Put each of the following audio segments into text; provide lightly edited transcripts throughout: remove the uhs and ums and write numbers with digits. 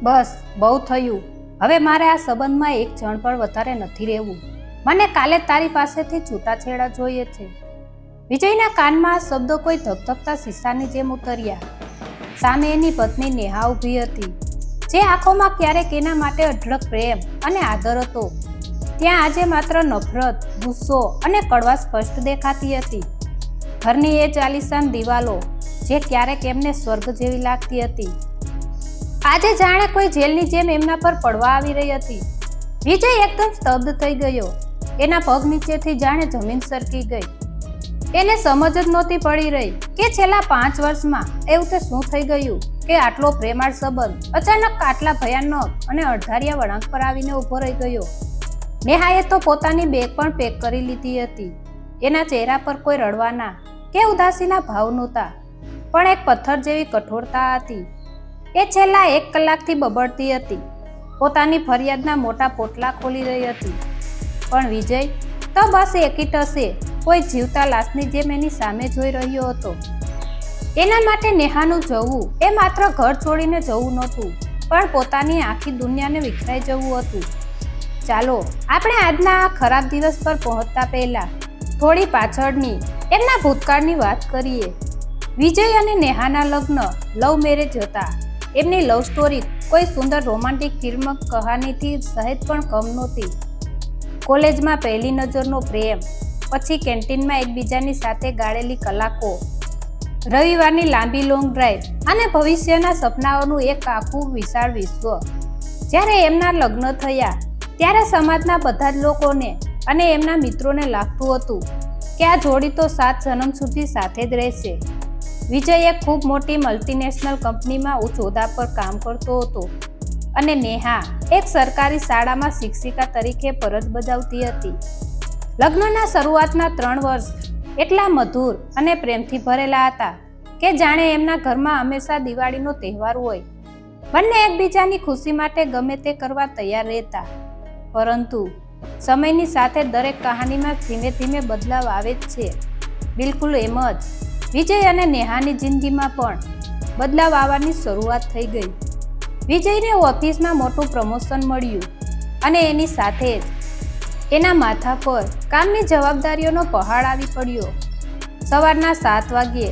બસ બહુ થયું. હવે મારે આ સંબંધમાં એક જણ પણ વધારે નથી રહેવું. મને કાલે તારી પાસેથી છૂટાછેડા જોઈએ છે. વિજયના કાનમાં આ શબ્દો કોઈ ધગધગતા શીશાની જેમ ઉતર્યા. સામે એની પત્ની નેહા ઊભી હતી, જે આંખોમાં ક્યારેક એના માટે અઢળક પ્રેમ અને આદર હતો, ત્યાં આજે માત્ર નફરત, ગુસ્સો અને કડવાશ સ્પષ્ટ દેખાતી હતી. ઘરની એ ચાલીસાન દિવાલો જે ક્યારેક એમને સ્વર્ગ જેવી લાગતી હતી, આજે જાણે કોઈ જેલની જેમ એમના પર પડવા આવી રહી હતી. વિજય એકદમ સ્તબ્ધ થઈ ગયો. એના પગ નીચેથી જાણે જમીન સરકી ગઈ. એને સમજ જ નહોતી પડી રહી કે છેલ્લા 5 વર્ષમાં એવું તે શું થઈ ગયું કે આટલો પ્રેમાળ સંબંધ અચાનક આટલા ભયાનક અને અણધાર્યા વળાંક પર આવીને ઊભો રહી ગયો. નેહાએ તો પોતાની બેગ પણ પેક કરી લીધી હતી. એના ચહેરા પર કોઈ રડવાના કે ઉદાસીના ભાવ નહોતા, પણ એક પથ્થર જેવી કઠોરતા હતી. એ છેલ્લા 1 કલાકથી બબડતી હતી, પોતાની ફરિયાદના મોટા પોટલા ખોલી રહી હતી. પણ વિજય તો બસ એકીટસે કોઈ જીવતા લાશની જેમ એની સામે જોઈ રહ્યો હતો. એના માટે નેહાનું જવું એ માત્ર ઘર છોડીને જવું નહોતું, પણ પોતાની આખી દુનિયાને વિખરાઈ જવું હતું. ચાલો આપણે આજના આ ખરાબ દિવસ પર પહોંચતા પહેલા થોડી પાછળની એમના ભૂતકાળની વાત કરીએ. વિજય અને નેહાના લગ્ન લવ મેરેજ હતા. એમની લવ સ્ટોરી કોઈ સુંદર રોમાન્ટિક ફિલ્મ કહાનીથી સહેજ પણ કમ નહોતી. કોલેજમાં પહેલી નજરનો પ્રેમ, પછી કેન્ટીનમાં એકબીજાની સાથે ગાળેલી કલાકો, રવિવારની લાંબી લોંગ ડ્રાઈવ અને ભવિષ્યના સપનાઓનું એક આખું વિશાળ વિશ્વ. જ્યારે એમના લગ્ન થયા ત્યારે સમાજના બધા જ લોકોને અને એમના મિત્રોને લાગતું હતું કે આ જોડી તો 7 જન્મ સુધી સાથે જ રહેશે. વિજય એક ખૂબ મોટી મલ્ટીનેશનલ કંપનીમાં ઉચ્ચ હોદ્દા પર કામ કરતો હતો અને નેહા એક સરકારી શાળામાં શિક્ષિકા તરીકે ફરજ બજાવતી હતી. લગ્નના શરૂઆતના 3 વર્ષ એટલા મધુર અને પ્રેમથી ભરેલા હતા કે જાણે એમના ઘરમાં હંમેશા દિવાળીનો તહેવાર હોય. બંને એકબીજાની ખુશી માટે ગમે તે કરવા તૈયાર રહેતા. પરંતુ સમયની સાથે દરેક કહાનીમાં ધીમે ધીમે બદલાવ આવે જ છે. બિલકુલ એમ જ વિજય અને નેહાની જિંદગીમાં પણ બદલાવ આવવાની શરૂઆત થઈ ગઈ. વિજયને ઓફિસમાં મોટું પ્રમોશન મળ્યું અને એની સાથે જ એના માથા પર કામની જવાબદારીઓનો પહાડ આવી પડ્યો. સવારના 7 વાગ્યે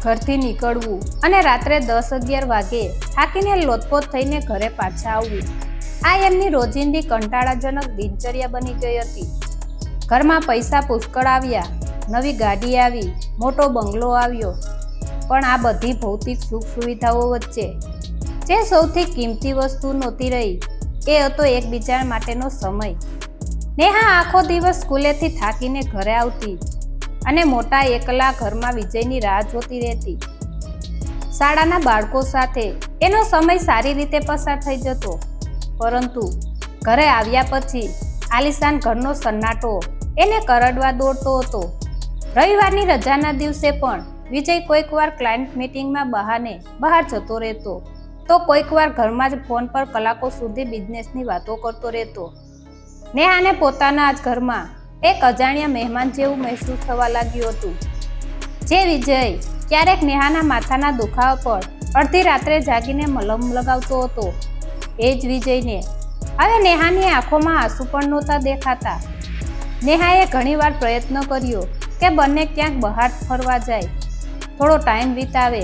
ઘરથી નીકળવું અને રાત્રે 10-11 વાગે થાકીને લોથપોથ થઈને ઘરે પાછા આવવું, આ એમની રોજિંદી કંટાળાજનક દિનચર્યા બની ગઈ હતી. ઘરમાં પૈસા પુષ્કળ આવ્યા, નવી ગાડી આવી, મોટો બંગલો આવ્યો, પણ આ બધી ભૌતિક સુખ સુવિધાઓ વચ્ચે જે સૌથી કિંમતી વસ્તુ નહોતી રહી એ હતો એકબીજા માટેનો સમય. નેહા આખો દિવસ સ્કૂલેથી થાકીને ઘરે આવતી અને મોટા એકલા ઘરમાં વિજયની રાહ જોતી રહેતી. શાળાના બાળકો સાથે એનો સમય સારી રીતે પસાર થઈ જતો, પરંતુ ઘરે આવ્યા પછી આલિશાન ઘરનો સન્નાટો એને કરડવા દોડતો હતો. રવિવારની રજાના દિવસે પણ વિજય કોઈકવાર ક્લાયન્ટ મીટિંગમાં બહાર જતો રહેતો, તો કોઈકવાર ઘરમાં જ ફોન પર કલાકો સુધી બિઝનેસની વાતો કરતો રહેતો. નેહાને પોતાના જ ઘરમાં એક અજાણ્યા મહેમાન જેવું મહેસૂસ થવા લાગ્યું હતું. જે વિજય ક્યારેક નેહાના માથાના દુખાવા પર અડધી રાત્રે જાગીને મલમ લગાવતો હતો, એ જ વિજયને હવે નેહાની આંખોમાં આંસુ પણ નહોતા દેખાતા. નેહાએ ઘણીવાર પ્રયત્ન કર્યો કે બંને ક્યાંક બહાર ફરવા જાય, થોડો ટાઈમ વિતાવે,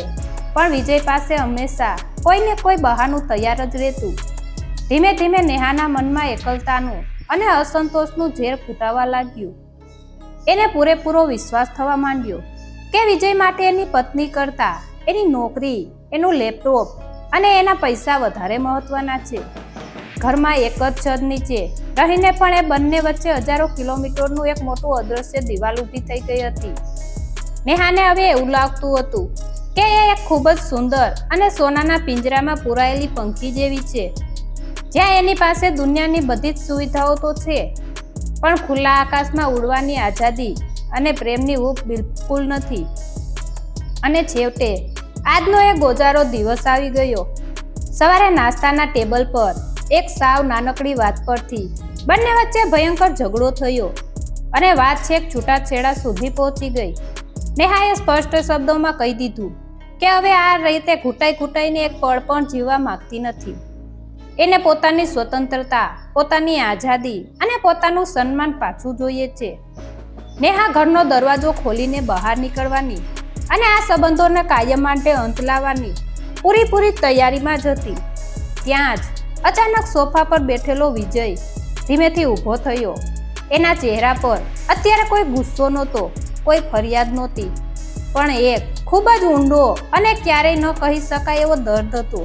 પણ વિજય પાસે હંમેશા કોઈને કોઈ બહાનું તૈયાર જ રહેતું. ધીમે ધીમે નેહાના મનમાં એકલતાનું અને અસંતોષનું ઝેર ફૂટાવા લાગ્યું. એને પૂરેપૂરો વિશ્વાસ થવા માંડ્યો કે વિજય માટે એની પત્ની કરતાં એની નોકરી, એનું લેપટોપ અને એના પૈસા વધારે મહત્વના છે. ઘરમાં એક જ છત નીચે રહીને પણ એ બંને વચ્ચે હજારો કિલોમીટરનું એક મોટું અદૃશ્ય દિવાલ ઊભી થઈ ગઈ હતી. નેહાને હવે એવું લાગતું હતું કે એ એક ખૂબ જ સુંદર અને સોનાના પિંજરામાં પૂરાયેલી પંખી જેવી છે, જ્યાં એની પાસે દુનિયાની બધી જ સુવિધાઓ તો છે, પણ ખુલ્લા આકાશમાં ઉડવાની આઝાદી અને પ્રેમની ઊબ બિલકુલ નથી. અને છેવટે આજનો એ ગોજારો દિવસ આવી ગયો. સવારે નાસ્તાના ટેબલ પર એક સાવ નાનકડી વાત પરથી બંને વચ્ચે ભયંકર ઝઘડો થયો અને વાત છેક છૂટાછેડા સુધી પહોંચી ગઈ. નેહાએ સ્પષ્ટ શબ્દોમાં કહી દીધું કે હવે આ રીતે ઘૂંટાઈને એક પળ પણ જીવવા માંગતી નથી. એને પોતાની સ્વતંત્રતા, પોતાની આઝાદી અને પોતાનું સન્માન પાછું જોઈએ છે. નેહા ઘરનો દરવાજો ખોલીને બહાર નીકળવાની અને આ સંબંધોને કાયમ માટે અંત લાવવાની પૂરી તૈયારીમાં જ હતી. ત્યાં જ અચાનક સોફા પર બેઠેલો વિજય ધીમેથી ઊભો થયો. એના ચહેરા પર અત્યારે કોઈ ગુસ્સો નહોતો, કોઈ ફરિયાદ નહોતી, પણ એક ખૂબ જ ઊંડો અને ક્યારેય ન કહી શકાય એવો દર્દ હતો.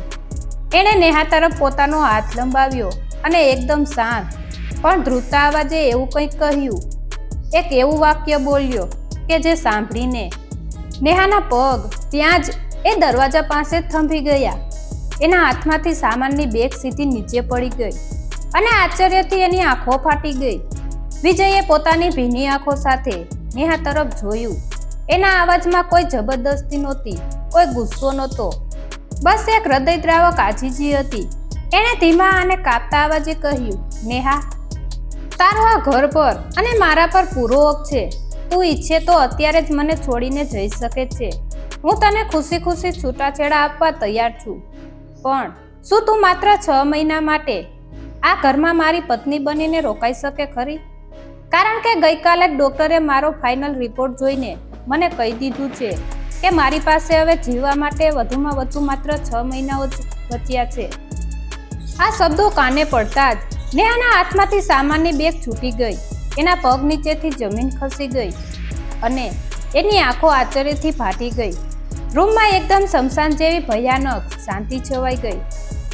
એણે નેહા તરફ પોતાનો હાથ લંબાવ્યો અને એકદમ શાંત પણ ધ્રુજતા અવાજે એવું કંઈક કહ્યું. એક એવું વાક્ય બોલ્યો કે જે સાંભળીને નેહાના પગ ત્યાં જ એ દરવાજા પાસે જ થંભી ગયા. એના હાથમાંથી સામાનની બેગ સીધી નીચે પડી ગઈ અને આશ્ચર્યથી એની આંખો ફાટી ગઈ. વિજયે પોતાની ભીની આંખો સાથે નેહા તરફ જોયું. એના અવાજમાં કોઈ જબરદસ્તી નહોતી, કોઈ ગુસ્સો નહોતો, બસ એક હૃદયદ્રાવક આજીજી હતી. એણે ધીમા અને કાપતા અવાજે કહ્યું, નેહા, તારો આ ઘર પર અને મારા પર પૂરો હક છે. તું ઈચ્છે તો અત્યારે જ મને છોડીને જઈ શકે છે. હું તને ખુશી છૂટાછેડા આપવા તૈયાર છું. પણ શું તું માત્ર 6 મહિના માટે આ ઘરમાં મારી પત્ની બનીને રોકાઈ શકે ખરી? કારણ કે ગઈકાલે જ ડોક્ટરે મારો ફાઇનલ રિપોર્ટ જોઈને મને કહી દીધું છે કે મારી પાસે હવે જીવવા માટે વધુમાં વધુ માત્ર 6 મહિનાઓ જ બચ્યા છે. આ શબ્દો કાને પડતા જ નેહાના હાથમાંથી સામાનની બેગ છૂટી ગઈ. એના પગ નીચેથી જમીન ખસી ગઈ અને એની આંખો આશ્ચર્યથી ફાટી ગઈ. રૂમમાં એકદમ શમશાન જેવી ભયાનક શાંતિ છવાઈ ગઈ.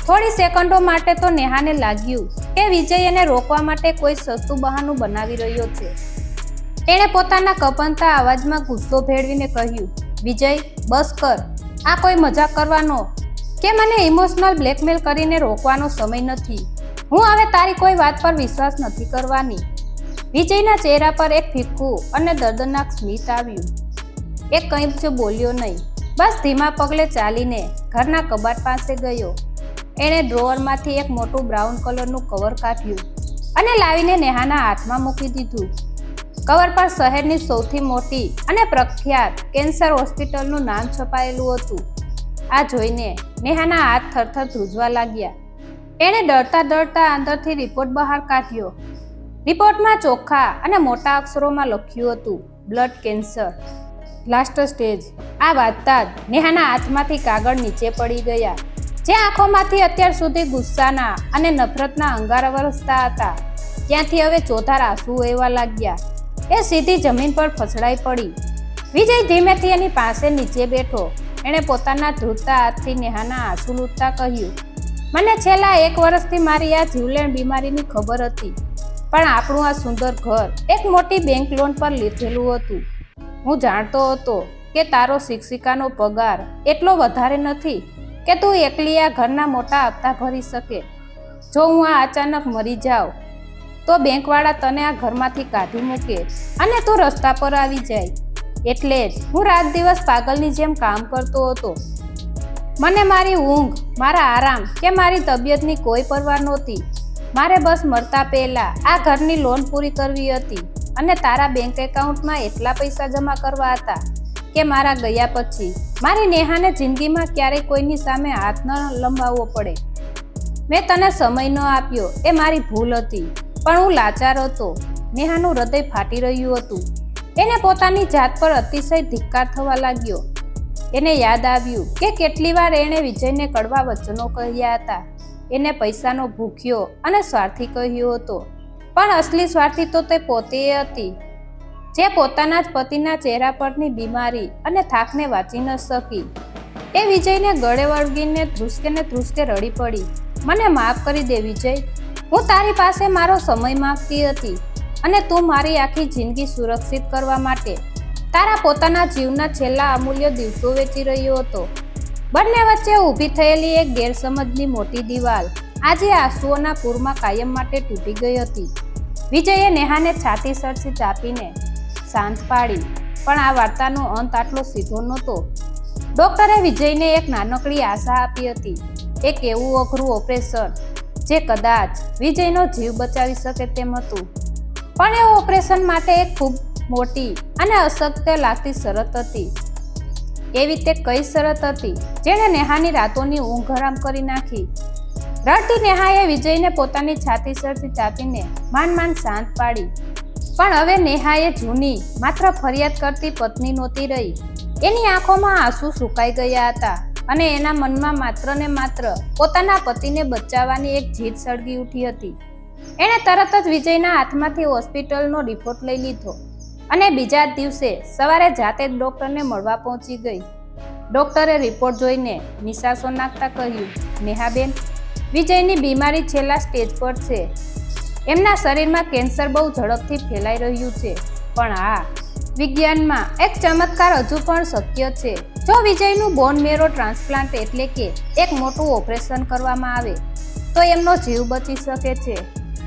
થોડી સેકન્ડો માટે તો નેહાને લાગ્યું કે વિજય એને રોકવા માટે કોઈ સસ્તું બહાનું બનાવી રહ્યો છે. એણે પોતાના કપનતા અવાજમાં ગુસ્સો ભેળવીને કહ્યું, વિજય, બસ કર. આ કોઈ મજાક કરવાનો કે મને ઇમોશનલ બ્લેકમેલ કરીને રોકવાનો સમય નથી. હું હવે તારી કોઈ વાત પર વિશ્વાસ નથી કરવાની. વિજયના ચહેરા પર એક ફીક્કું અને દર્દનાક સ્મિત આવ્યું. એ કંઈ જ બોલ્યો નહીં, બસ ધીમા પગલે ચાલીને ઘરના કબાટ પાસે ગયો. એણે ડ્રોવરમાંથી એક મોટું બ્રાઉન કલરનું કવર કાઢ્યું અને લાવીને નેહાના હાથમાં મૂકી દીધું. કવર પર શહેરની સૌથી મોટી અને પ્રખ્યાત કેન્સર હોસ્પિટલનું નામ છપાયેલું હતું. આ જોઈને નેહાના હાથ થરથર ધ્રુજવા લાગ્યા. એણે ડરતા અંદરથી રિપોર્ટ બહાર કાઢ્યો. રિપોર્ટમાં ચોખ્ખા અને મોટા અક્ષરોમાં લખ્યું હતું, બ્લડ કેન્સર, લાસ્ટ સ્ટેજ. આ વાંચતા જ નેહાના હાથમાંથી કાગળ નીચે પડી ગયા. જે આંખોમાંથી અત્યાર સુધી ગુસ્સાના અને નફરતના અંગારા વરસતા હતા, ત્યાંથી હવે ચોધાર આંસુ વહેવા લાગ્યા. એ સીધી જમીન પર ફસડાઈ પડી. વિજય ધીમેથી એની પાસે નીચે બેઠો. એણે પોતાના ધ્રુજતા હાથથી નેહાના આંસુ લૂંટતા કહ્યું, મને છેલ્લા 1 વર્ષથી મારી આ જીવલેણ બીમારીની ખબર હતી, પણ આપણું આ સુંદર ઘર એક મોટી બેંક લોન પર લીધેલું હતું. હું જાણતો હતો કે તારો શિક્ષિકાનો પગાર એટલો વધારે નથી કે તું એકલી આ ઘરના મોટા હપ્તા ભરી શકે. જો હું આ અચાનક મરી જાઉં તો બેંકવાળા તને આ ઘરમાંથી કાઢી મૂકે અને તું રસ્તા પર આવી જાય. એટલે જ હું રાત દિવસ પાગલની જેમ કામ કરતો હતો. મને મારી ઊંઘ, મારા આરામ કે મારી તબિયતની કોઈ પરવા નહોતી. મારે બસ મરતા પહેલા આ ઘરની લોન પૂરી કરવી હતી અને તારા બેંક એકાઉન્ટમાં એટલા પૈસા જમા કરવા હતા કે મારા ગયા પછી મારી નેહાને જિંદગીમાં ક્યારેય કોઈની સામે હાથ ન લંબાવવો પડે. મેં તને સમય ન આપ્યો એ મારી ભૂલ હતી, પણ હું લાચાર હતો. નેહાનું હૃદય ફાટી રહ્યું હતું. એને પોતાની જાત પર અતિશય ધિક્કાર થવા લાગ્યો. એને યાદ આવ્યું કે કેટલી વાર એણે વિજયને કડવા વચનો કહ્યા હતા. એને પૈસાનો ભૂખ્યો અને સ્વાર્થી કહ્યો હતો, પણ અસલી સ્વાર્થી તો તે પોતે હતી, જે પોતાના જ પતિના ચહેરા પરની બીમારી અને થાકને વાંચી ન શકી. એ વિજયને ગળે વળગીને ધ્રુસકે રડી પડી. મને માફ કરી દે વિજય. હું તારી પાસે મારો સમય માંગતી હતી અને તું મારી આખી જિંદગી સુરક્ષિત કરવા માટે તારા પોતાના જીવના છેલ્લા અમૂલ્ય દિવસો વેચી રહ્યો હતો. બંને વચ્ચે ઊભી થયેલી એક ગેરસમજની મોટી દિવાલ આજે આંસુઓના પૂરમાં કાયમ માટે તૂટી ગઈ હતી. વિજયે નેહાને છાતી સરસી ચાપીને શાંત પાડી, પણ આ વાર્તાનો અંત આટલો સીધો નહોતો. ડોક્ટરે વિજયને એક નાનકડી આશા આપી હતી, એક એવું અઘરું ઓપરેશન જે કદાચ વિજયનો જીવ બચાવી શકે તેમ હતું. પણ એ ઓપરેશન માટે એક ખૂબ મોટી અને અશક્ય લાગતી શરત હતી. એવી તે કઈ શરત હતી જેણે નેહાની રાતોની ઊંઘ હરામ કરી નાખી? રડતી નેહાએ વિજયને પોતાની છાતી સરથી ચાપીને માંડ શાંત પાડી. પણ હવે નેહાએ જૂની માત્ર ફરિયાદ કરતી પત્ની નહોતી રહી. એની આંખોમાં આંસુ સુકાઈ ગયા હતા અને એના મનમાં માત્ર ને માત્ર પોતાના પતિને બચાવવાની એક જીદ સળગી ઉઠી હતી. એણે તરત જ વિજયના હાથમાંથી હોસ્પિટલનો રિપોર્ટ લઈ લીધો અને બીજા દિવસે સવારે જાતે જ ડોક્ટરને મળવા પહોંચી ગઈ. ડોક્ટરે રિપોર્ટ જોઈને નિશાસો નાખતા કહ્યું, નેહાબેન, વિજયની બીમારી છેલ્લા સ્ટેજ પર છે. એમના શરીરમાં કેન્સર બહુ ઝડપથી ફેલાઈ રહ્યું છે. પણ હા, વિજ્ઞાનમાં એક ચમત્કાર હજુ પણ શક્ય છે. જો વિજયનું બોન મેરો ટ્રાન્સપ્લાન્ટ એટલે કે એક મોટું ઓપરેશન કરવામાં આવે તો એમનો જીવ બચી શકે છે.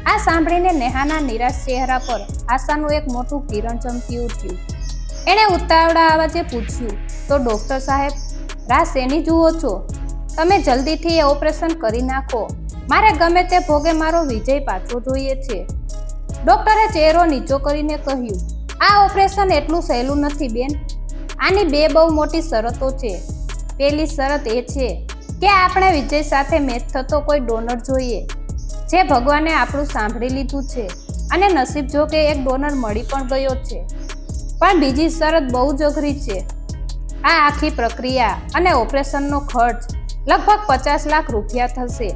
આ સાંભળીને નેહાના નિરાશ ચહેરા પર આશાનું એક મોટું કિરણ ચમકી ઉઠ્યું. એણે ઉતાવળા અવાજે પૂછ્યું, તો ડોક્ટર સાહેબ, રાહ શેની જુઓ છો? તમે જલ્દીથી એ ઓપરેશન કરી નાખો. મારે ગમે તે ભોગે મારો વિજય પાછો જોઈએ છે. ડોક્ટરે ચહેરો નીચો કરીને કહ્યું, આ ઓપરેશન એટલું સહેલું નથી બેન. આની બે બહુ મોટી શરતો છે. પહેલી શરત એ છે કે આપણે વિજય સાથે મેચ થતો કોઈ ડોનર જોઈએ, જે ભગવાને આપણું સાંભળી લીધું છે અને નસીબ જો કે એક ડોનર મળી પણ ગયો છે. પણ બીજી શરત બહુ જ અઘરી છે. આ આખી પ્રક્રિયા અને ઓપરેશનનો ખર્ચ લગભગ 50 લાખ રૂપિયા થશે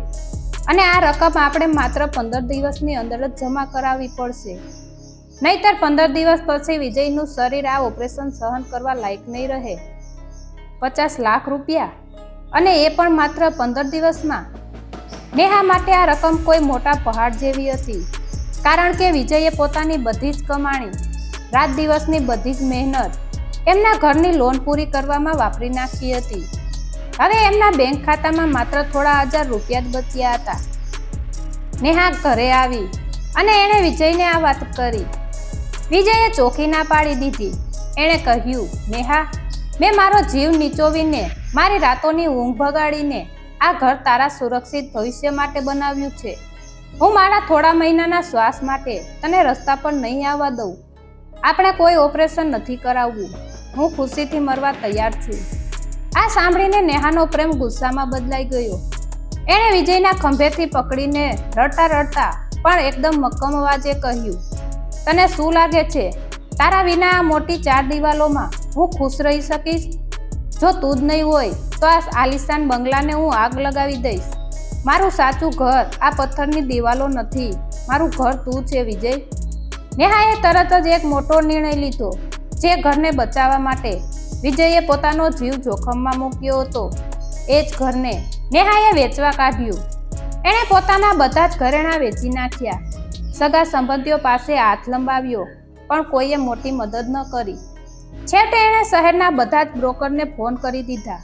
અને આ રકમ આપણે માત્ર 15 દિવસની અંદર જ જમા કરાવવી પડશે. નહીતર 15 દિવસ પછી વિજયનું શરીર આ ઓપરેશન સહન કરવા લાયક નહીં રહે. 50 લાખ રૂપિયા, અને એ પણ માત્ર 15 દિવસમાં. નેહા માટે આ રકમ કોઈ મોટા પહાડ જેવી હતી, કારણ કે વિજયે પોતાની બધી જ કમાણી, રાત દિવસની બધી જ મહેનત એમના ઘરની લોન પૂરી કરવામાં વાપરી નાખી હતી. હવે એમના બેંક ખાતામાં માત્ર થોડા હજાર રૂપિયા જ બચ્યા હતા. નેહા ઘરે આવી અને એણે વિજયને આ વાત કરી. વિજયે ચોખી ના પાડી દીધી. એણે કહ્યું, નેહા, મેં મારો જીવ નીચોવીને, મારી રાતોની ઊંઘ બગાડીને આ ઘર તારા સુરક્ષિત ભવિષ્ય માટે બનાવ્યું છે. હું મારા થોડા મહિનાના શ્વાસ માટે તને રસ્તા પર નહીં આવવા દઉં. આપણે કોઈ ઓપરેશન નથી કરાવવું. હું ખુશીથી મરવા તૈયાર છું. આ સાંભળીને નેહાનો પ્રેમ ગુસ્સામાં બદલાઈ ગયો. એણે વિજયના ખંભેથી પકડીને રડતા રડતા પણ એકદમ મક્કમ અવાજે કહ્યું, તને શું લાગે છે તારા વિના આ મોટી 4 દિવાલોમાં હું ખુશ રહી શકીશ? જો તું જ નહીં હોય તો આ આલિશાન બંગલાને હું આગ લગાવી દઈશ. મારું સાચું ઘર આ પથ્થરની દિવાલો નથી. મારું ઘર તું છે વિજય. નેહાએ તરત જ એક મોટો નિર્ણય લીધો. જે ઘરને બચાવવા માટે વિજયે પોતાનો જીવ જોખમમાં મૂક્યો હતો, એ જ ઘરને નેહાએ વેચવા કાઢ્યું. એણે પોતાના બધા જ ઘરેણાં વેચી નાખ્યા. સગા સંબંધીઓ પાસે હાથ લંબાવ્યો, પણ કોઈએ મોટી મદદ ન કરી. છેવટે એણે શહેરના બધા જ બ્રોકરને ફોન કરી દીધા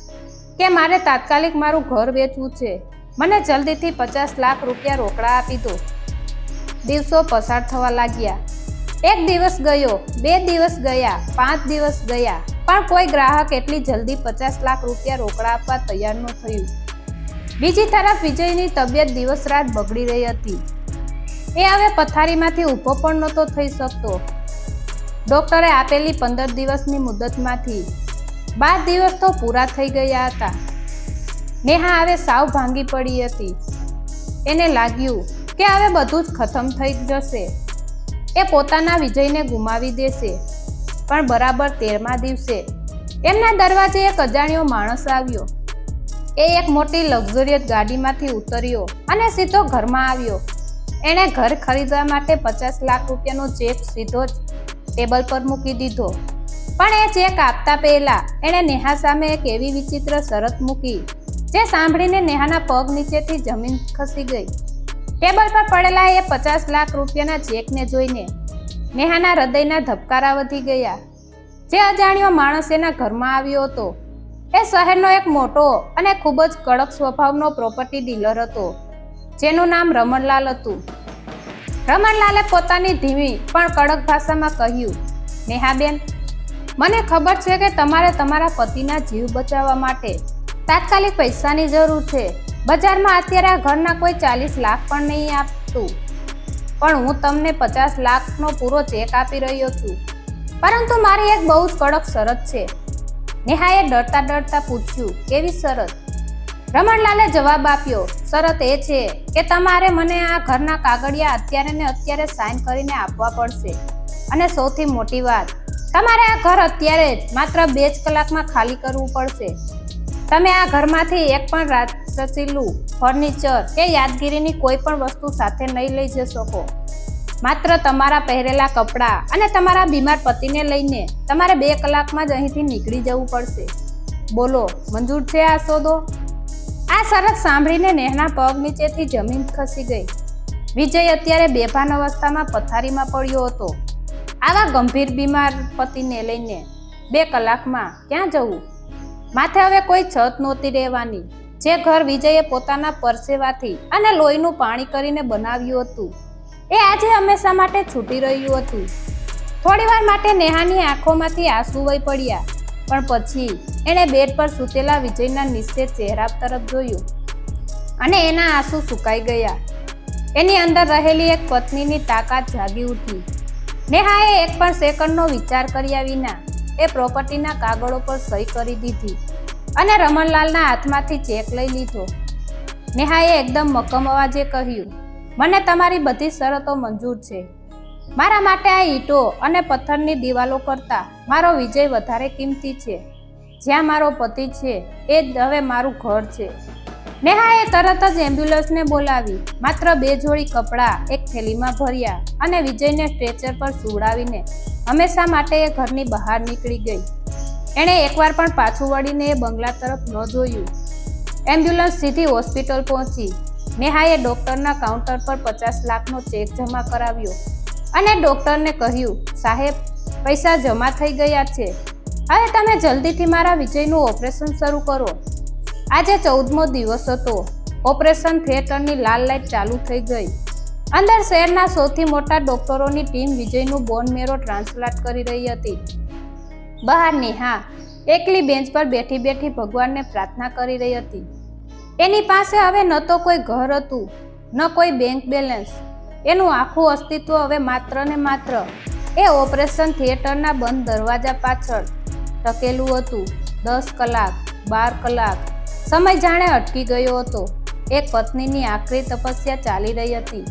કે મારે તાત્કાલિક મારું ઘર વેચવું છે. મને જલ્દીથી 50 લાખ રૂપિયા રોકડા આપી દો. દિવસો પસાર થવા લાગ્યા. 1 દિવસ ગયો, 2 દિવસ ગયા, 5 દિવસ ગયા, પણ કોઈ ગ્રાહક એટલી જલ્દી 50 લાખ રૂપિયા રોકડા આપવા તૈયાર ન થયું. બીજી તરફ વિજયની તબિયત દિવસ રાત બગડી રહી હતી. એ હવે પથારીમાંથી ઊભો પણ નહોતો થઈ શકતો. ડોક્ટરે આપેલી 15 દિવસની મુદતમાંથી 12 દિવસ તો પૂરા થઈ ગયા હતા. નેહા હવે સાવ ભાંગી પડી હતી. એને લાગ્યું કે હવે બધું જ ખતમ થઈ જશે. એ પોતાના વિજયને ગુમાવી દેશે. પણ બરાબર 13મા દિવસે એમના દરવાજે એક અજાણ્યો માણસ આવ્યો. એ એક મોટી લક્ઝરિયસ ગાડીમાંથી ઉતર્યો અને સીધો ઘરમાં આવ્યો. એણે ઘર ખરીદવા માટે 50 લાખ રૂપિયાનો ચેક સીધો જ ટેબલ પર મૂકી દીધો. પણ એ ચેક આપતા પહેલા એણે નેહા સામે એક એવી વિચિત્ર શરત મૂકી જે સાંભળીને નેહાના પગ નીચેથી જમીન ખસી ગઈ. ટેબલ પર પડેલા એ 50 લાખ રૂપિયાના ચેકને જોઈને નેહાના હૃદયના ધબકારા વધી ગયા. જે અજાણ્યો માણસ એના ઘરમાં આવ્યો હતો એ શહેરનો એક મોટો અને ખૂબ જ કડક સ્વભાવનો પ્રોપર્ટી ડીલર હતો, જેનું નામ રમણલાલ હતું. રમણલાલે પોતાની ધીમી પણ કડક ભાષામાં કહ્યું, નેહાબેન, મને ખબર છે કે તમારે તમારા પતિના જીવ બચાવવા માટે તાત્કાલિક પૈસાની જરૂર છે. બજારમાં અત્યારે આ ઘરના કોઈ 40 લાખ પણ નહીં આપતું, પણ હું તમને 50 લાખનો પૂરો ચેક આપી રહ્યો છું. પરંતુ મારી એક બહુ જ કડક શરત છે. નેહાએ ડરતા ડરતા પૂછ્યું, કેવી શરત? રમણલાલે જવાબ આપ્યો, શરત એ છે કે તમારે મને આ ઘરના કાગળિયા અત્યારે ને અત્યારે સાઇન કરીને આપવા પડશે. અને સૌથી મોટી વાત, તમારે આ ઘર અત્યારે જ માત્ર 2 જ કલાકમાં ખાલી કરવું પડશે. તમે આ ઘરમાંથી એક પણ રાચરચીલું ફર્નિચર કે યાદગીરીની કોઈ પણ વસ્તુ સાથે નહીં લઈ જઈ શકો. માત્ર તમારા પહેરેલા કપડાં અને તમારા બીમાર પતિને લઈને તમારે 2 કલાકમાં જ અહીંથી નીકળી જવું પડશે. બોલો, મંજૂર છે આ સોદો? આ શરત સાંભળીને નેહાના પગ નીચેથી જમીન ખસી ગઈ. વિજય અત્યારે બેભાન અવસ્થામાં પથારીમાં પડ્યો હતો. આવા ગંભીર બીમાર પતિને લઈને 2 કલાકમાં ક્યાં જવું? માથે હવે કોઈ છત નહોતી રહેવાની. જે ઘર વિજયે પોતાના પરસેવાથી અને લોહીનું પાણી કરીને બનાવ્યું હતું, એ આજે હંમેશા માટે છૂટી રહ્યું હતું. થોડીવાર માટે નેહાની આંખોમાંથી આંસુ વહી પડ્યા, પણ પછી એણે બેડ પર સૂતેલા વિજયના નિસ્તેજ ચહેરા તરફ જોયું અને એના આંસુ સુકાઈ ગયા. એની અંદર રહેલી એક પત્નીની તાકાત જાગી ઉઠી. નેહાએ એક પણ સેકન્ડનો વિચાર કર્યા વિના એ પ્રોપર્ટીના કાગળો પર સહી કરી દીધી અને રમણલાલના હાથમાંથી ચેક લઈ લીધો. નેહાએ એકદમ મક્કમ અવાજે કહ્યું, મને તમારી બધી શરતો મંજૂર છે. મારા માટે આ ઈંટો અને પથ્થરની દિવાલો કરતાં મારો વિજય વધારે કિંમતી છે. જ્યાં મારો પતિ છે એ જ હવે મારું ઘર છે. નેહાએ તરત જ એમ્બ્યુલન્સને બોલાવી. માત્ર 2 જોડી કપડાં એક થેલીમાં ભર્યા અને વિજયને સ્ટ્રેચર પર સુવડાવીને હંમેશા માટે એ ઘરની બહાર નીકળી ગઈ. એણે એકવાર પણ પાછું વળીને એ બંગલા તરફ ન જોયું. એમ્બ્યુલન્સ સીધી હોસ્પિટલ પહોંચી. નેહાએ ડૉક્ટરના કાઉન્ટર પર 50 લાખનો ચેક જમા કરાવ્યો અને ડૉક્ટરને કહ્યું, સાહેબ, પૈસા જમા થઈ ગયા છે. હવે તમે જલ્દીથી મારા વિજયનું ઓપરેશન શરૂ કરો. આજે 14મો દિવસ હતો. ઓપરેશન થિયેટરની લાલ લાઇટ ચાલુ થઈ ગઈ. અંદર શહેરના સૌથી મોટા ડોક્ટરોની ટીમ વિજયનું બોન મેરો ટ્રાન્સપ્લાન્ટ કરી રહી હતી. બહાર નેહા એકલી બેન્ચ પર બેઠી બેઠી ભગવાનને પ્રાર્થના કરી રહી હતી. એની પાસે હવે ન તો કોઈ ઘર હતું, ન કોઈ બેંક બેલેન્સ. એનું આખું અસ્તિત્વ હવે માત્ર ને માત્ર એ ઓપરેશન થિયેટરના બંધ દરવાજા પાછળ ટકેલું હતું. 10 કલાક, 12 કલાક, સમય જાણે અટકી ગયો હતો. એક પત્નીની આખરી તપસ્યા ચાલી રહી હતી.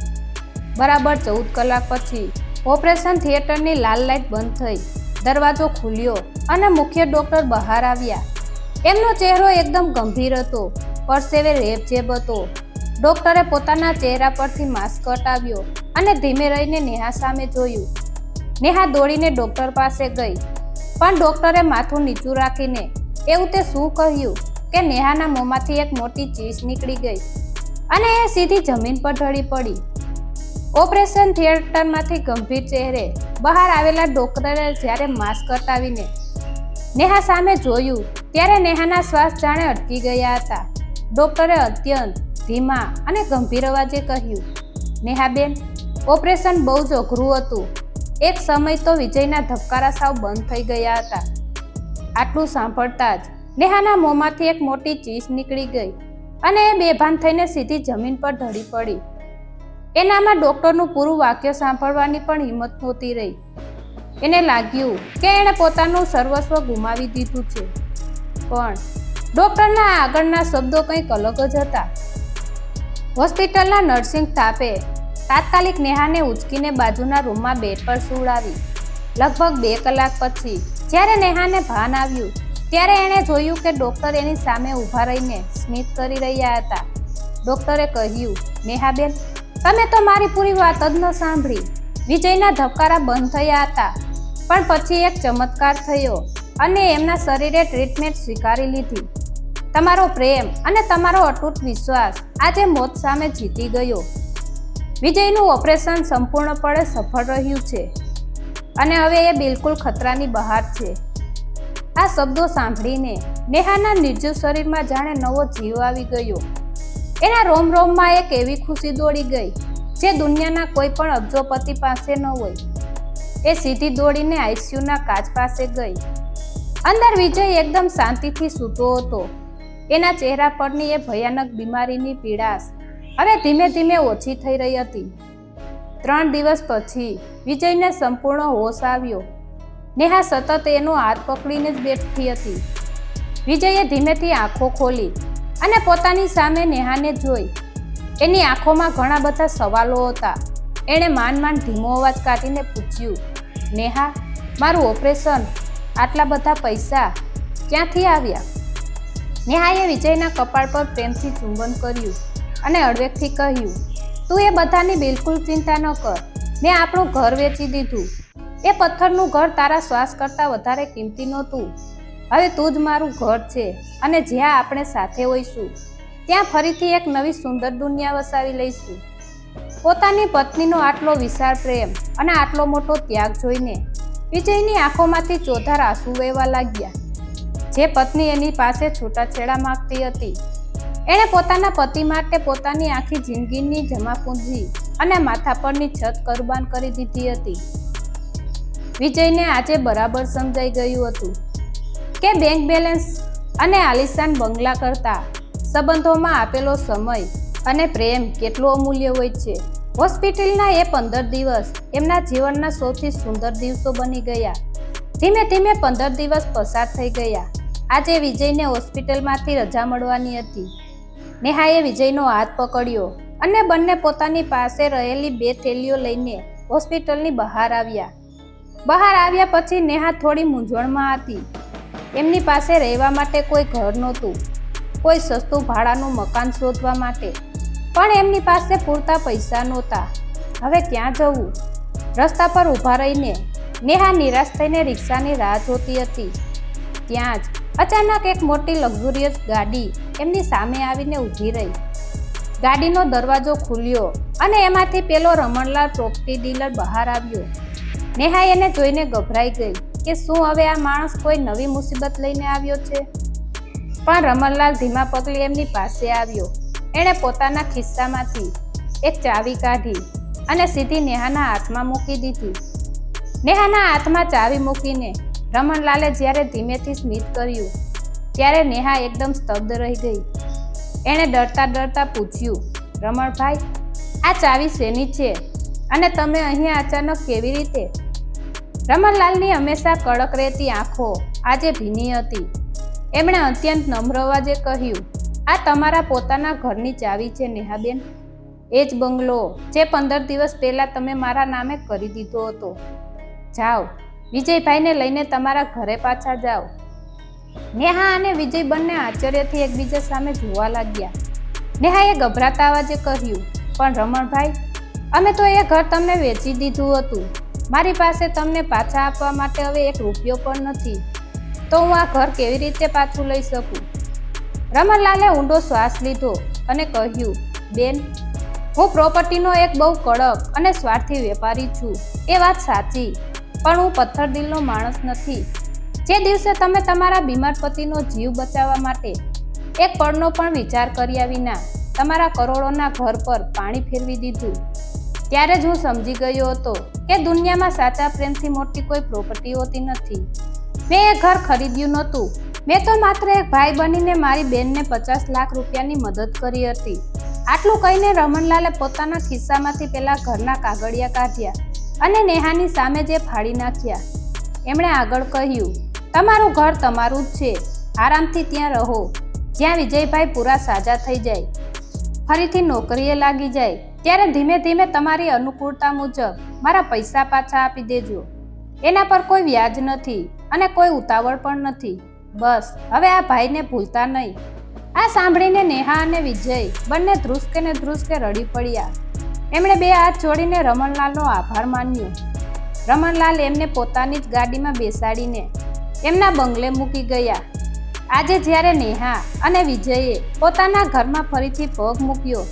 બરાબર 14 કલાક પછી ઓપરેશન થિયેટરની લાલ લાઇટ બંધ થઈ. દરવાજો ખુલ્યો અને મુખ્ય ડૉક્ટર બહાર આવ્યા. એમનો ચહેરો એકદમ ગંભીર હતો, પરસેવે રેબઝેબ હતો. ડૉક્ટરે પોતાના ચહેરા પરથી માસ્ક હટાવ્યો અને ધીમે રહીને નેહા સામે જોયું. નેહા દોડીને ડૉક્ટર પાસે ગઈ, પણ ડૉક્ટરે માથું નીચું રાખીને એવું તે શું કહ્યું કે નેહાના મોંમાંથી એક મોટી ચીસ નીકળી ગઈ અને એ સીધી જમીન પર ઢળી પડી. ઓપરેશન થિયેટરમાંથી ગંભીર ચહેરે બહાર આવેલા ડૉક્ટરે જ્યારે માસ્ક હટાવીને નેહા સામે જોયું, ત્યારે નેહાના શ્વાસ જાણે અટકી ગયા હતા. ડૉક્ટરે અત્યંત ધીમા અને ગંભીર અવાજે કહ્યું, નેહાબેન, ઓપરેશન બહુ જ અઘરું હતું. એક સમય તો વિજયના ધબકારા સાવ બંધ થઈ ગયા હતા. આટલું સાંભળતા જ નેહાના મોંમાંથી એક મોટી ચીસ નીકળી ગઈ અને એ બેભાન થઈને સીધી જમીન પર ઢળી પડી. એનામાં ડૉક્ટરનું પૂરું વાક્ય સાંભળવાની પણ હિંમત નહોતી રહી. એને લાગ્યું કે એણે પોતાનું સર્વસ્વ ગુમાવી દીધું છે. પણ ડૉક્ટરના આગળના શબ્દો કંઈક અલગ જ હતા. હોસ્પિટલના નર્સિંગ સ્ટાફે તાત્કાલિક નેહાને ઉચકીને બાજુના રૂમમાં બેડ પર સુવડાવી. લગભગ 2 કલાક પછી જ્યારે નેહાને ભાન આવ્યું, ત્યારે એણે જોયું કે ડૉક્ટર એની સામે ઊભા રહીને સ્મિત કરી રહ્યા હતા. ડૉક્ટરે કહ્યું, નેહાબેન, તમે તો મારી પૂરી વાત જ ન સાંભળી. વિજયના ધબકારા બંધ થયા હતા, પણ પછી એક ચમત્કાર થયો અને એમના શરીરે ટ્રીટમેન્ટ સ્વીકારી લીધી. તમારો પ્રેમ અને તમારો અતૂટ વિશ્વાસ આજે મોત સામે જીતી ગયો. વિજયનું ઓપરેશન સંપૂર્ણપણે સફળ રહ્યું છે અને હવે એ બિલકુલ ખતરાની બહાર છે. આ શબ્દો સાંભળીને નેહાના નિર્જીવ શરીરમાં જાણે નવો જીવ આવી ગયો. એના રોમ રોમમાં એક એવી ખુશી દોડી ગઈ જે દુનિયાના કોઈ પણ અબજોપતિ પાસે ન હોય. એ સીધી દોડીને આઈસીયુના કાચ પાસે ગઈ. અંદર વિજય એકદમ શાંતિથી સૂતો હતો. એના ચહેરા પરની એ ભયાનક બીમારીની પીડાશ હવે ધીમે ધીમે ઓછી થઈ રહી હતી. 3 દિવસ પછી વિજયને સંપૂર્ણ હોશ આવ્યો. નેહા સતત એનો હાથ પકડીને જ બેઠી હતી. વિજયે ધીમેથી આંખો ખોલી અને પોતાની સામે નેહાને જોઈ. એની આંખોમાં ઘણા બધા સવાલો હતા. એણે માંડ ધીમો અવાજ કાઢીને પૂછ્યું, નેહા, મારું ઓપરેશન, આટલા બધા પૈસા ક્યાંથી આવ્યા? નેહાએ વિજયના કપાળ પર પ્રેમથી ચુંબન કર્યું અને હળવેકથી કહ્યું, તું એ બધાની બિલકુલ ચિંતા ન કર. મેં આપણું ઘર વેચી દીધું. એ પથ્થરનું ઘર તારા શ્વાસ કરતાં વધારે કિંમતી નહોતું. હવે તું જ મારું ઘર છે અને જ્યાં આપણે સાથે હોઈશું ત્યાં ફરીથી એક નવી સુંદર દુનિયા વસાવી લઈશું. પોતાની પત્નીનો આટલો વિશાળ પ્રેમ અને આટલો મોટો ત્યાગ જોઈને વિજયની આંખોમાંથી ચોધાર આંસુ વહેવા લાગ્યા. જે પત્ની એની પાસે છૂટાછેડા માંગતી હતી, એણે પોતાના પતિ માટે પોતાની આખી જિંદગીની જમાપૂંજી અને માથા પરની છત કુરબાન કરી દીધી હતી. વિજયને આજે બરાબર સમજાઈ ગયું હતું કે બેંક બેલેન્સ અને આલિશાન બંગલા કરતાં સંબંધોમાં આપેલો સમય અને પ્રેમ કેટલો અમૂલ્ય હોય છે. હોસ્પિટલના એ 15 દિવસ એમના જીવનના સૌથી સુંદર દિવસો બની ગયા. ધીમે ધીમે 15 દિવસ પસાર થઈ ગયા. આજે વિજયને હોસ્પિટલમાંથી રજા મળવાની હતી. નેહાએ વિજયનો હાથ પકડ્યો અને બંને પોતાની પાસે રહેલી 2 થેલીઓ લઈને હોસ્પિટલની બહાર આવ્યા. બહાર આવ્યા પછી નેહા થોડી મૂંઝવણમાં હતી. એમની પાસે રહેવા માટે કોઈ ઘર નહોતું, કોઈ સસ્તું ભાડાનું મકાન શોધવા માટે પણ એમની પાસે પૂરતા પૈસા નહોતા. હવે ક્યાં જવું? રસ્તા પર ઊભા રહીને નેહા નિરાશ થઈને રિક્ષાની રાહ જોતી હતી. ત્યાં જ અચાનક એક મોટી લક્ઝુરિયસ ગાડી એમની સામે આવીને ઊભી રહી. ગાડીનો દરવાજો ખુલ્યો અને એમાંથી પેલો રમણલાલ પ્રોપર્ટી ડીલર બહાર આવ્યો. નેહા એને જોઈને ગભરાઈ ગઈ કે શું હવે આ માણસ કોઈ નવી મુસીબત લઈને આવ્યો છે? પણ રમણલાલ ધીમા પગલે એમની પાસે આવ્યો. એણે પોતાના ખિસ્સામાંથી એક ચાવી કાઢી અને સીધી નેહાના હાથમાં મૂકી દીધી. નેહાના હાથમાં ચાવી મૂકીને રમણલાલે જ્યારે ધીમેથી સ્મિત કર્યું ત્યારે નેહા એકદમ સ્તબ્ધ રહી ગઈ. એણે ડરતા પૂછ્યું, રમણભાઈ, આ ચાવી શેની છે અને તમે અહીંયા અચાનક કેવી રીતે? રમણલાલની હંમેશા કડક રહેતી આંખો આજે ભીની હતી. એમણે અત્યંત નમ્ર અવાજે કહ્યું, આ તમારા પોતાના ઘરની ચાવી છે નેહાબેન. એ જ બંગલો જે 15 દિવસ પહેલાં તમે મારા નામે કરી દીધો હતો. જાઓ, વિજયભાઈને લઈને તમારા ઘરે પાછા જાઓ. નેહા અને વિજય બંને આશ્ચર્યથી એકબીજા સામે જોવા લાગ્યા. નેહાએ ગભરાતા અવાજે કહ્યું, પણ રમણભાઈ, અમે તો એ ઘર તમને વેચી દીધું હતું. મારી પાસે તમને પાછા આપવા માટે હવે 1 રૂપિયો પણ નથી. તો હું આ ઘર કેવી રીતે પાછું લઈ શકું? રમણલાલે ઊંડો શ્વાસ લીધો અને કહ્યું, બેન, હું પ્રોપર્ટીનો એક બહુ કડક અને સ્વાર્થી વેપારી છું. એ વાત સાચી, પણ હું પથ્થર દિલનો માણસ નથી. જે દિવસે તમે તમારા બીમાર પતિનો જીવ બચાવવા માટે એક પળનો પણ વિચાર કર્યા વિના તમારા કરોડોના ઘર પર પાણી ફેરવી દીધું, ત્યારે જ હું સમજી ગયો હતો કે દુનિયામાં સાચા પ્રેમથી મોટી કોઈ પ્રોપર્ટી હોતી નથી. મેં એ ઘર ખરીદ્યું નહોતું. મેં તો માત્ર એક ભાઈ બનીને મારી બેનને 50 લાખ રૂપિયાની મદદ કરી હતી. આટલું કહીને રમણલાલે પોતાના ખિસ્સામાંથી પેલા ઘરના કાગળિયા કાઢ્યા અને નેહાની સામે જે ફાડી નાખ્યા. એમણે આગળ કહ્યું, તમારું ઘર તમારું જ છે. આરામથી ત્યાં રહો. જ્યાં વિજયભાઈ પૂરા સાજા થઈ જાય, ફરીથી નોકરીએ લાગી જાય, ત્યારે ધીમે ધીમે તમારી અનુકૂળતા મુજબ મારા પૈસા પાછા આપી દેજો. એના પર કોઈ વ્યાજ નથી અને કોઈ ઉતાવળ પણ નથી. બસ હવે આ ભાઈને ભૂલતા નહીં. આ સાંભળીને નેહા અને વિજય બંને ધ્રુસકે રડી પડ્યા. એમણે 2 હાથ જોડીને રમણલાલનો આભાર માન્યો. રમણલાલ એમને પોતાની જ ગાડીમાં બેસાડીને એમના બંગલે મૂકી ગયા. આજે જ્યારે નેહા અને વિજયે પોતાના ઘરમાં ફરીથી પગ મૂક્યો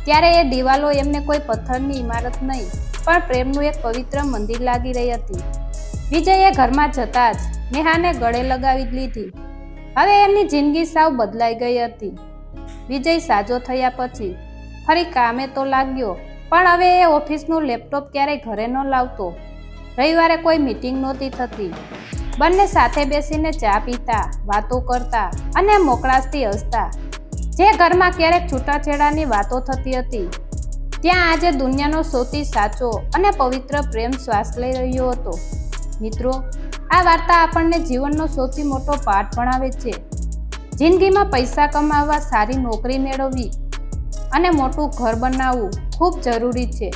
ત્યારે એ દિવાલો એમને કોઈ પથ્થરની ઇમારત નહીં પણ પ્રેમનું એક પવિત્ર મંદિર લાગી રહી હતી. વિજયે ઘરમાં જતા જ નેહાને ગળે લગાવી લીધી. હવે એમની જિંદગી સાવ બદલાઈ ગઈ હતી. વિજય સાજો થયા પછી ફરી કામે તો લાગ્યો, પણ હવે એ ઓફિસનું લેપટોપ ક્યારેય ઘરે ન લાવતો. રવિવારે કોઈ મીટિંગ નહોતી થતી. બંને સાથે બેસીને ચા પીતા, વાતો કરતા અને મોકળાશથી હસતા. જે ઘરમાં ક્યારેક છૂટાછેડાની વાતો થતી હતી, ત્યાં આજે દુનિયાનો સૌથી સાચો અને પવિત્ર પ્રેમ શ્વાસ લઈ રહ્યો હતો. મિત્રો, આ વાર્તા આપણને જીવનનો સૌથી મોટો પાઠ ભણાવે છે જિંદગીમાં પૈસા કમાવવા, સારી નોકરી મેળવવી અને મોટું ઘર બનાવવું ખૂબ જરૂરી છે,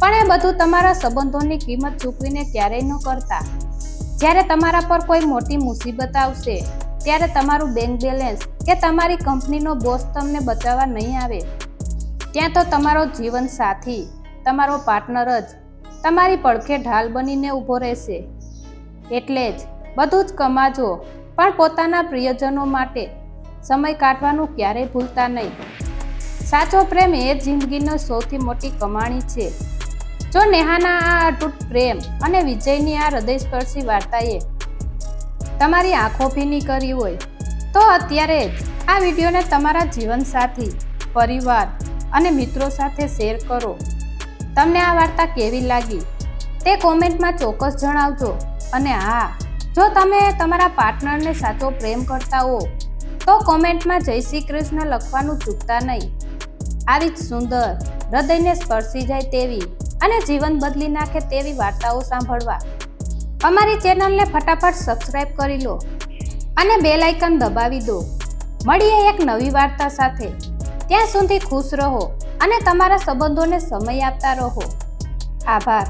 પણ એ બધું તમારા સંબંધોની કિંમત ચૂકવીને ક્યારેય ન કરતા. જ્યારે તમારા પર કોઈ મોટી મુસીબત આવશે ત્યારે તમારું બેંક બેલેન્સ કે તમારી કંપનીનો બોસ તમને બચાવવા નહીં આવે. ત્યાં તો તમારો જીવન સાથી, તમારો પાર્ટનર જ તમારી પડખે ઢાલ બનીને ઊભો રહેશે. એટલે જ બધું જ કમાજો, પણ પોતાના પ્રિયજનો માટે સમય કાઢવાનું ક્યારેય ભૂલતા નહીં. સાચો પ્રેમ એ જિંદગીની સૌથી મોટી કમાણી છે. જો નેહાના આ અતૂટ પ્રેમ અને વિજયની આ હૃદયસ્પર્શી વાર્તાએ તમારી આંખો ભીની કરી હોય તો અત્યારે જ આ વિડીયોને તમારા જીવનસાથી, પરિવાર અને મિત્રો સાથે શેર કરો. તમને આ વાર્તા કેવી લાગી તે કોમેન્ટમાં ચોક્કસ જણાવજો. અને હા, જો તમે તમારા પાર્ટનરને સાચો પ્રેમ કરતા હો તો કોમેન્ટમાં જય શ્રી કૃષ્ણ લખવાનું ચૂકતા નહીં. આવી જ સુંદર, હૃદયને સ્પર્શી જાય તેવી અને જીવન બદલી નાખે તેવી વાર્તાઓ સાંભળવા અમારી ચેનલને ફટાફટ સબસ્ક્રાઇબ કરી લો અને બેલ આઇકન દબાવી દો. મળીએ એક નવી વાર્તા સાથે. ત્યાં સુધી ખુશ રહો અને તમારા સંબંધોને સમય આપતા રહો. આભાર.